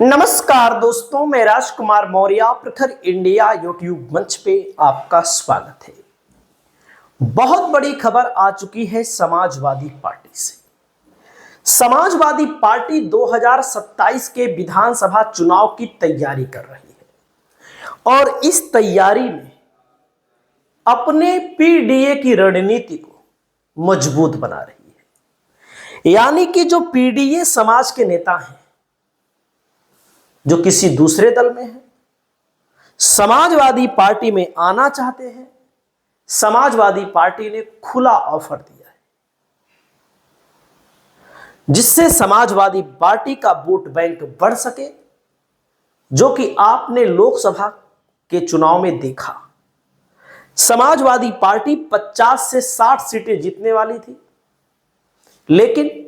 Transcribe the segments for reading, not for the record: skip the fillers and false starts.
नमस्कार दोस्तों, मैं राजकुमार मौर्य प्रखर इंडिया यूट्यूब मंच पे आपका स्वागत है। बहुत बड़ी खबर आ चुकी है समाजवादी पार्टी से। समाजवादी पार्टी 2027 के विधानसभा चुनाव की तैयारी कर रही है और इस तैयारी में अपने पीडीए की रणनीति को मजबूत बना रही है। यानी कि जो पीडीए समाज के नेता हैं, जो किसी दूसरे दल में है, समाजवादी पार्टी में आना चाहते हैं, समाजवादी पार्टी ने खुला ऑफर दिया है, जिससे समाजवादी पार्टी का वोट बैंक बढ़ सके। जो कि आपने लोकसभा के चुनाव में देखा, समाजवादी पार्टी 50 से 60 सीटें जीतने वाली थी, लेकिन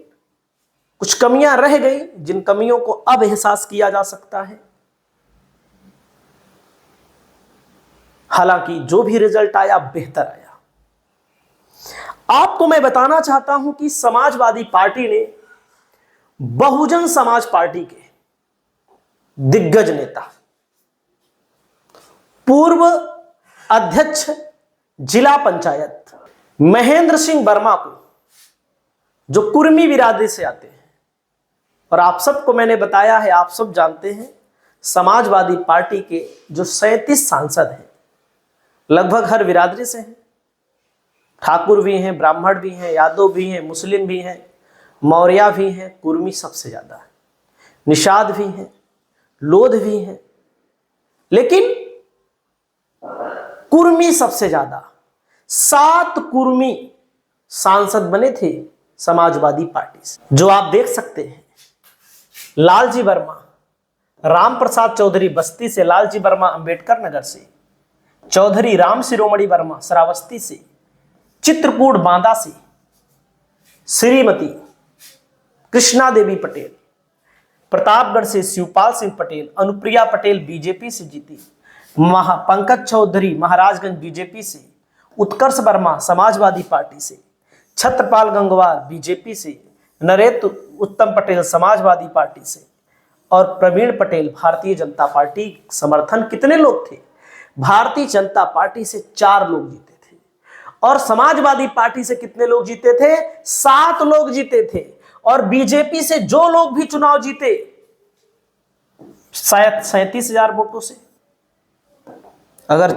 कुछ कमियां रह गई, जिन कमियों को अब एहसास किया जा सकता है। हालांकि जो भी रिजल्ट आया बेहतर आया। आपको मैं बताना चाहता हूं कि समाजवादी पार्टी ने बहुजन समाज पार्टी के दिग्गज नेता, पूर्व अध्यक्ष जिला पंचायत महेंद्र सिंह वर्मा को, जो कुर्मी बिरादरी से आते हैं, और आप सबको मैंने बताया है, आप सब जानते हैं, समाजवादी पार्टी के जो 37 सांसद हैं, लगभग हर बिरादरी से हैं। ठाकुर भी हैं, ब्राह्मण भी हैं, यादव भी हैं, मुस्लिम भी हैं, मौर्य भी हैं, कुर्मी सबसे ज्यादा है, निषाद भी हैं, लोध भी हैं, लेकिन कुर्मी सबसे ज्यादा। 7 कुर्मी सांसद बने थे समाजवादी पार्टी से, जो आप देख सकते हैं। लालजी वर्मा, राम प्रसाद चौधरी बस्ती से, लालजी वर्मा अंबेडकर नगर से, चौधरी राम शिरोमणि वर्मा श्रावस्ती से, चित्रकूट बांदा से, श्रीमती कृष्णा देवी पटेल प्रतापगढ़ से, शिवपाल सिंह पटेल, अनुप्रिया पटेल बीजेपी से जीती, पंकज चौधरी महाराजगंज बीजेपी से, उत्कर्ष वर्मा समाजवादी पार्टी से, छत्रपाल गंगवार बीजेपी से, नरेंद्र उत्तम पटेल समाजवादी पार्टी से, और प्रवीण पटेल भारतीय जनता पार्टी। समर्थन कितने लोग थे? भारतीय जनता पार्टी से 4 लोग जीते थे, और समाजवादी पार्टी से कितने लोग जीते थे? 7 लोग जीते थे। और बीजेपी से जो लोग भी चुनाव जीते, शायद 37,000 वोटों से, अगर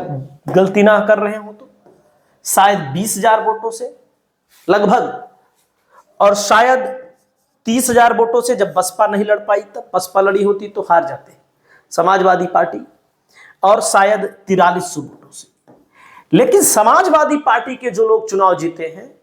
गलती ना कर रहे हो तो शायद 20,000 वोटों से लगभग, और शायद 30,000 वोटों से जब बसपा नहीं लड़ पाई, तब बसपा लड़ी होती तो हार जाते समाजवादी पार्टी, और शायद 4300 वोटों से। लेकिन समाजवादी पार्टी के जो लोग चुनाव जीते हैं,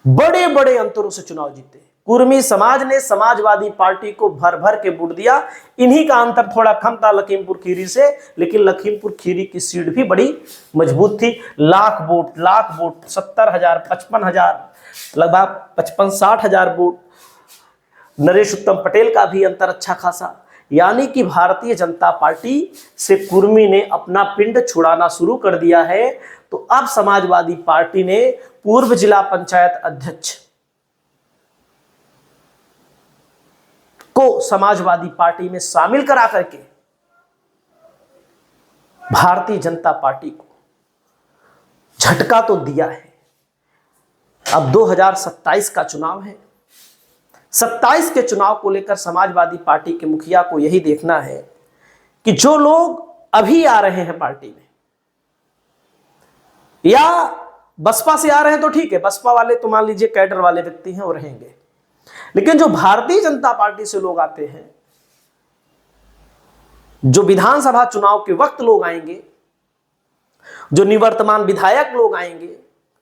बड़े बड़े अंतरों से चुनाव जीते। कुर्मी समाज ने समाजवादी पार्टी को भर भर के वोट दिया। इन्हीं का अंतर थोड़ा कम था लखीमपुर खीरी से, लेकिन लखीमपुर खीरी की सीट भी बड़ी मजबूत थी। लाख वोट 70,000, 55,000, लगभग 55-60,000 वोट। नरेश उत्तम पटेल का भी अंतर अच्छा खासा। यानी कि भारतीय जनता पार्टी से कुर्मी ने अपना पिंड छुड़ाना शुरू कर दिया है। तो अब समाजवादी पार्टी ने पूर्व जिला पंचायत अध्यक्ष को समाजवादी पार्टी में शामिल करा करके भारतीय जनता पार्टी को झटका तो दिया है। अब 2027 का चुनाव है। 27 के चुनाव को लेकर समाजवादी पार्टी के मुखिया को यही देखना है कि जो लोग अभी आ रहे हैं पार्टी में, या बसपा से आ रहे हैं तो ठीक है, बसपा वाले तो मान लीजिए कैडर वाले व्यक्ति हैं, वो रहेंगे। लेकिन जो भारतीय जनता पार्टी से लोग आते हैं, जो विधानसभा चुनाव के वक्त लोग आएंगे, जो निवर्तमान विधायक लोग आएंगे,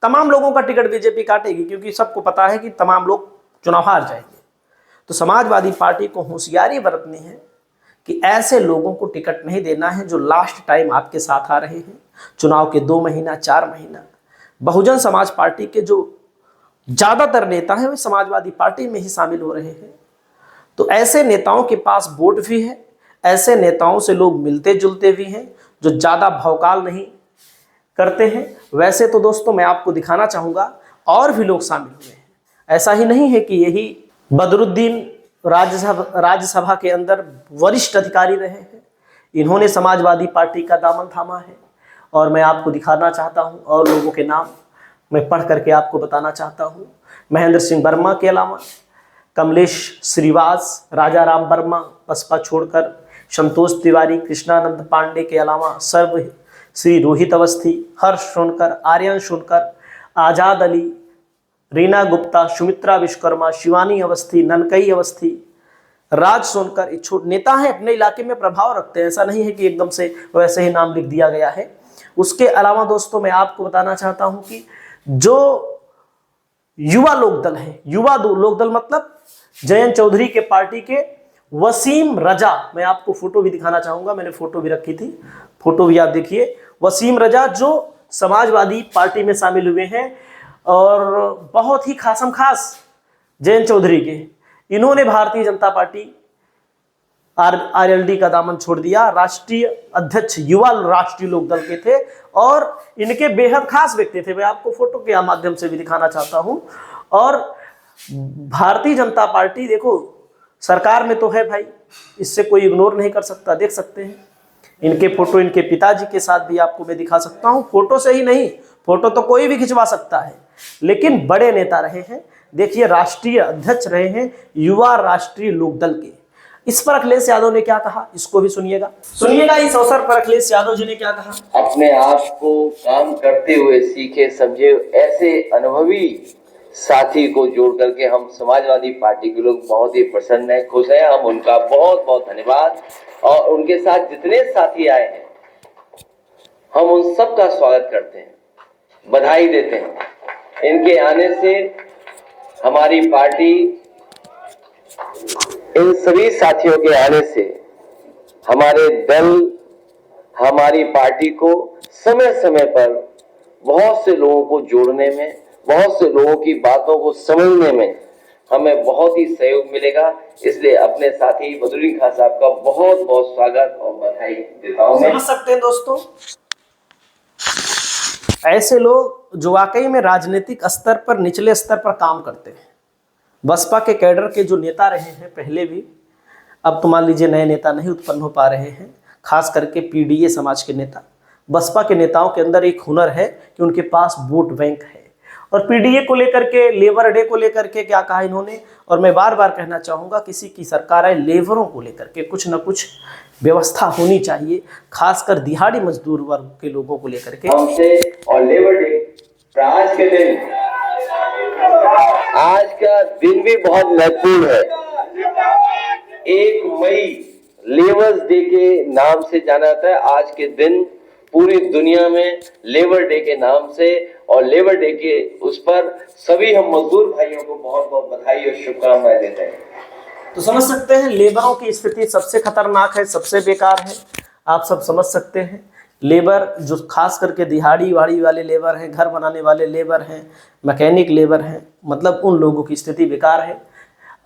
तमाम लोगों का टिकट बीजेपी काटेगी, क्योंकि सबको पता है कि तमाम लोग चुनाव हार जाएंगे। तो समाजवादी पार्टी को होशियारी बरतनी है कि ऐसे लोगों को टिकट नहीं देना है जो लास्ट टाइम आपके साथ आ रहे हैं, चुनाव के 2 महीना 4 महीना। बहुजन समाज पार्टी के जो ज्यादातर नेता हैं वे समाजवादी पार्टी में ही शामिल हो रहे हैं। तो ऐसे नेताओं के पास वोट भी है, ऐसे नेताओं से लोग मिलते जुलते भी हैं, जो ज्यादा भौकाल नहीं करते हैं। वैसे तो दोस्तों मैं आपको दिखाना चाहूंगा और भी लोग शामिल हुए हैं। ऐसा ही नहीं है कि यही बदरुद्दीन राज्यसभा के अंदर वरिष्ठ अधिकारी रहे हैं। इन्होंने समाजवादी पार्टी का दामन थामा है और मैं आपको दिखाना चाहता हूं और लोगों के नाम मैं पढ़ करके आपको बताना चाहता हूं। महेंद्र सिंह वर्मा के अलावा कमलेश श्रीवास, राजा राम वर्मा बसपा छोड़कर, संतोष तिवारी, कृष्णानंद पांडे के अलावा सर्व श्री रोहित अवस्थी, हर्ष सोनकर, आर्यन सोनकर, आजाद अली, रीना गुप्ता, सुमित्रा विश्वकर्मा, शिवानी अवस्थी, ननकई अवस्थी, राज सोनकर छोटे नेता हैं, अपने इलाके में प्रभाव रखते हैं। ऐसा नहीं है कि एकदम से वैसे ही नाम लिख दिया गया है। उसके अलावा दोस्तों मैं आपको बताना चाहता हूं कि जो युवा लोकदल है, युवा लोकदल मतलब जयंत चौधरी के पार्टी के वसीम रजा, मैं आपको फोटो भी दिखाना चाहूंगा, मैंने फोटो भी रखी थी, फोटो भी आप देखिए। वसीम रजा जो समाजवादी पार्टी में शामिल हुए हैं और बहुत ही खासम खास जयंत चौधरी के, इन्होंने भारतीय जनता पार्टी आरएलडी का दामन छोड़ दिया। राष्ट्रीय अध्यक्ष युवा राष्ट्रीय लोकदल के थे और इनके बेहद खास व्यक्ति थे, मैं आपको फोटो के माध्यम से भी दिखाना चाहता हूं। और भारतीय जनता पार्टी देखो सरकार में तो है भाई, इससे कोई इग्नोर नहीं कर सकता, देख सकते हैं इनके फोटो, इनके पिताजी के साथ भी आपको मैं दिखा सकता हूं। फोटो से ही नहीं, फोटो तो कोई भी खिंचवा सकता है, लेकिन बड़े नेता रहे हैं। देखिए राष्ट्रीय अध्यक्ष रहे हैं युवा राष्ट्रीय लोकदल के। इस पर अखिलेश यादव ने क्या कहा, इसको भी सुनिएगा। इस अवसर पर अखिलेश यादव जी ने क्या कहा। अपने आप को काम करते हुए सीखे समझे ऐसे अनुभवी साथी को जोड़ करके हम समाजवादी पार्टी के लोग बहुत ही प्रसन्न हैं, खुश हैं। हम उनका बहुत बहुत धन्यवाद और उनके साथ जितने साथी आए हैं हम उन सब का स्वागत करते हैं, बधाई देते हैं। इनके आने से हमारी पार्टी, इन सभी साथियों के आने से हमारे दल, हमारी पार्टी को समय समय पर बहुत से लोगों को जोड़ने में, बहुत से लोगों की बातों को समझने में हमें बहुत ही सहयोग मिलेगा। इसलिए अपने साथी बदरुद्दीन खान साहब का बहुत बहुत स्वागत और बधाई देता हूं। समझ सकते हैं दोस्तों, ऐसे लोग जो वाकई में राजनीतिक स्तर पर, निचले स्तर पर काम करते हैं। बसपा के कैडर के जो नेता रहे हैं पहले भी, अब तो मान लीजिए नए नेता नहीं उत्पन्न हो पा रहे हैं, खास करके पीडीए समाज के नेता। बसपा के नेताओं के अंदर एक हुनर है कि उनके पास वोट बैंक है। और पीडीए को लेकर के, लेबर डे को लेकर के क्या कहा इन्होंने, और मैं बार बार कहना चाहूँगा किसी की सरकार है, लेबरों को लेकर के कुछ न कुछ व्यवस्था होनी चाहिए, खासकर दिहाड़ी मजदूर वर्ग के लोगों को लेकर के। और लेबर डे आज के दिन, आज का दिन भी बहुत महत्वपूर्ण है। 1 मई लेबर्स डे के नाम से जाना जाता है। आज के दिन पूरी दुनिया में लेबर डे के नाम से, और लेबर डे के उस पर सभी हम मजदूर भाइयों को बहुत बहुत बधाई और शुभकामनाएं देते हैं। तो समझ सकते हैं लेबरों की स्थिति सबसे खतरनाक है, सबसे बेकार है। आप सब समझ सकते हैं लेबर जो खास करके दिहाड़ी वाड़ी वाले लेबर हैं, घर बनाने वाले लेबर हैं, मैकेनिक लेबर हैं, मतलब उन लोगों की स्थिति बेकार है।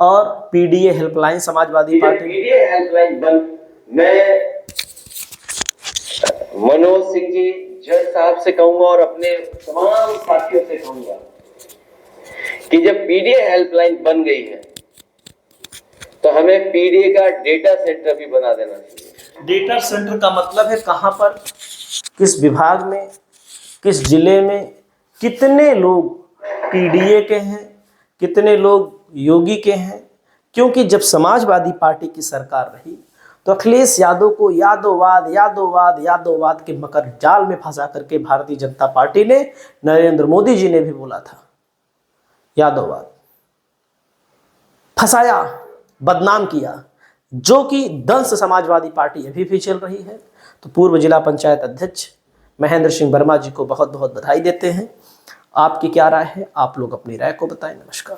और PDA helpline Samajwadi party, PDA helpline बंद, मैं मनोज सिंह जी जज साहब से कहूंगा और अपने तमाम साथियों से कहूंगा कि जब पीडीए हेल्पलाइन बन गई है तो हमें पीडीए का डेटा सेंटर भी बना देना चाहिए। डेटा सेंटर का मतलब है कहां पर, किस विभाग में, किस जिले में कितने लोग पीडीए के हैं, कितने लोग योगी के हैं। क्योंकि जब समाजवादी पार्टी की सरकार रही तो अखिलेश यादव को यादववाद के मकर जाल में फंसा करके भारतीय जनता पार्टी ने, नरेंद्र मोदी जी ने भी बोला था यादववाद, फंसाया, बदनाम किया, जो कि दंश समाजवादी पार्टी अभी भी चल रही है। तो पूर्व जिला पंचायत अध्यक्ष महेंद्र सिंह वर्मा जी को बहुत बहुत बधाई देते हैं। आपकी क्या राय है, आप लोग अपनी राय को बताएं। नमस्कार।